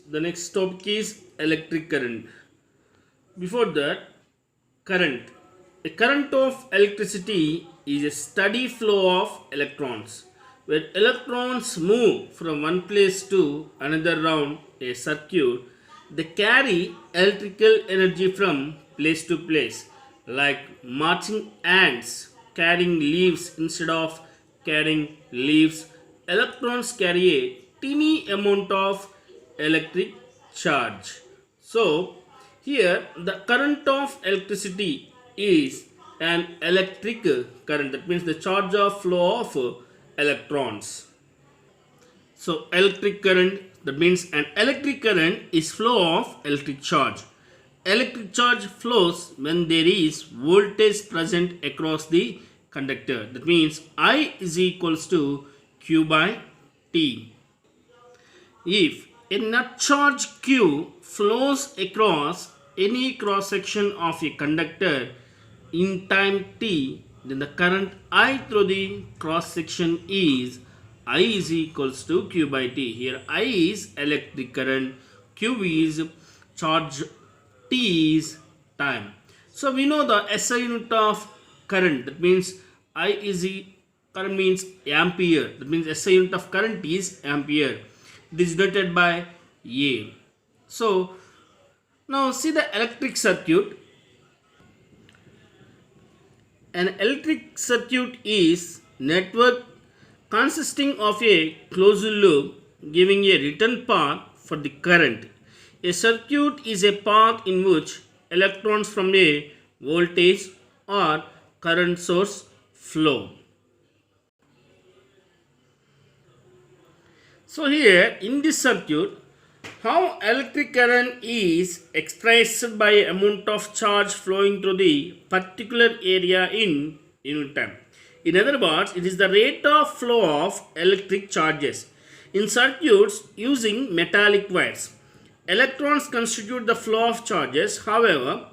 the next topic is electric current. Before that, current. A current of electricity is a steady flow of electrons. When electrons move from one place to another around a circuit, they carry electrical energy from place to place, like marching ants carrying leaves instead of carrying leaves. Electrons carry a teeny amount of electric charge. So, here the current of electricity is an electric current, that means the charge of flow of electrons. So electric current, that means an electric current is flow of electric charge. Electric charge flows when there is voltage present across the conductor. That means I is equals to Q by T. If a net charge Q flows across any cross section of a conductor in time t, then the current I through the cross section is I is equals to Q by T. Here I is electric current, Q is charge, T is time. So we know the SI unit of current, that means I is current means ampere, that means SI unit of current is ampere. This is denoted by A. So now see the electric circuit. An electric circuit is network consisting of a closed loop giving a return path for the current. A circuit is a path in which electrons from a voltage or current source flow. So here in this circuit, how electric current is expressed by amount of charge flowing through the particular area in unit time. In other words, it is the rate of flow of electric charges. In circuits using metallic wires, electrons constitute the flow of charges. However,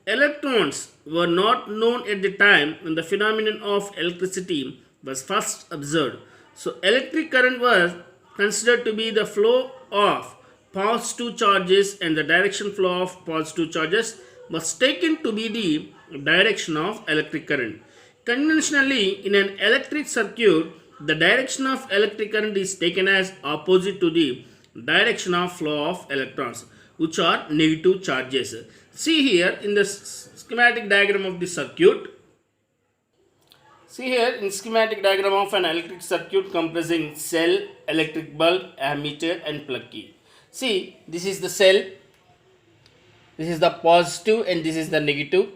electrons were not known at the time when the phenomenon of electricity was first observed. So, electric current was considered to be the flow of positive charges, and the direction flow of positive charges was taken to be the direction of electric current. Conventionally, in an electric circuit, the direction of electric current is taken as opposite to the direction of flow of electrons, which are negative charges. See here in the schematic diagram of the circuit. See here in schematic diagram of an electric circuit comprising cell, electric bulb, ammeter and plug key. See, this is the cell, this is the positive and this is the negative.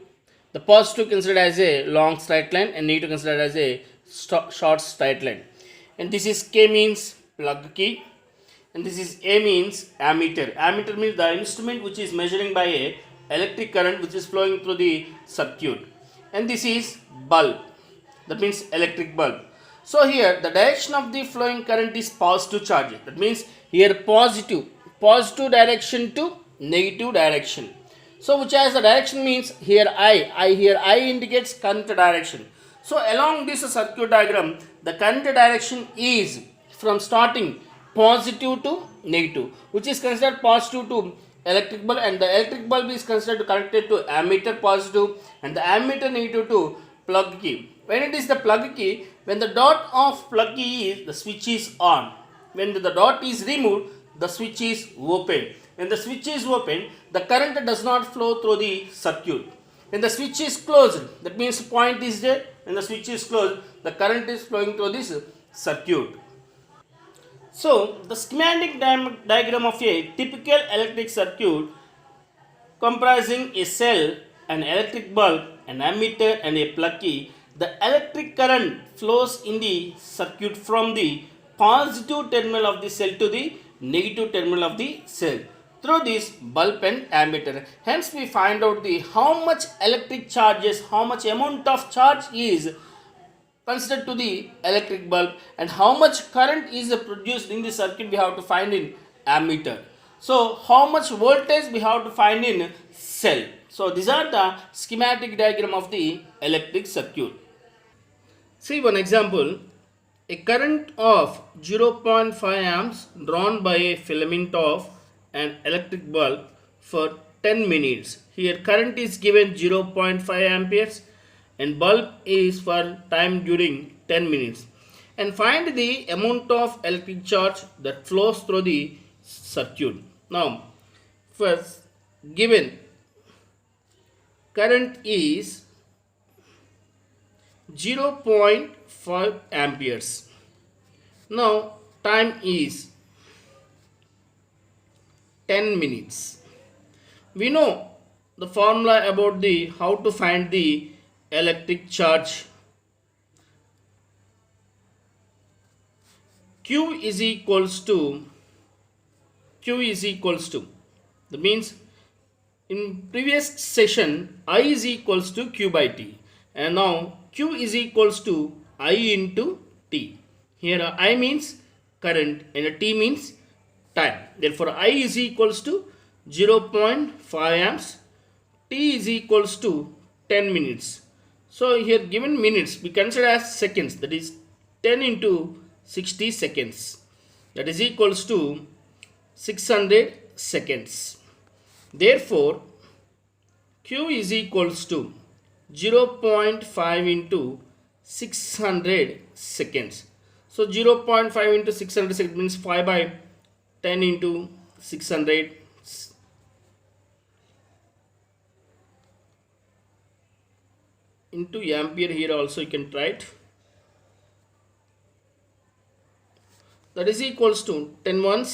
The positive considered as a long straight line and negative considered as a short straight line. And this is K means plug key and this is A means ammeter. Ammeter means the instrument which is measuring by a electric current which is flowing through the circuit. And this is bulb, that means electric bulb. So here the direction of the flowing current is positive charge. That means here positive direction to negative direction. So which has the direction means here I indicates current direction. So along this circuit diagram, the current direction is from starting positive to negative, which is considered positive to electric bulb, and the electric bulb is considered connected to ammeter positive and the ammeter negative to plug key. When it is the plug key, when the dot of plug key is, the switch is on. When the dot is removed, the switch is open. When the switch is open, the current does not flow through the circuit. When the switch is closed, that means point is there. When the switch is closed, the current is flowing through this circuit. So, the schematic diagram of a typical electric circuit comprising a cell, an electric bulb, an ammeter and a plug key. The electric current flows in the circuit from the positive terminal of the cell to the negative terminal of the cell through this bulb and ammeter. Hence we find out the how much electric charges, how much amount of charge is considered to the electric bulb and how much current is produced in the circuit we have to find in ammeter. So how much voltage we have to find in cell. So these are the schematic diagram of the electric circuit. See one example. A current of 0.5 amps drawn by a filament of an electric bulb for 10 minutes. Here current is given 0.5 amperes and bulb is for time during 10 minutes. And find the amount of electric charge that flows through the circuit. Now, first given current is 0.5 amperes. Now time is 10 minutes. We know the formula about the how to find the electric charge. Q is equals to that means in previous session I is equals to Q by T, and now Q is equals to I into T. Here I means current and T means time. Therefore I is equals to 0.5 amps, T is equals to 10 minutes. So here given minutes we consider as seconds, that is 10 into 60 seconds, that is equals to 600 seconds. Therefore Q is equals to 0.5 into 600 seconds. So 0.5 into 600 seconds means 5 by 10 into 600 into ampere. Here also you can try it. That is equals to 10 ones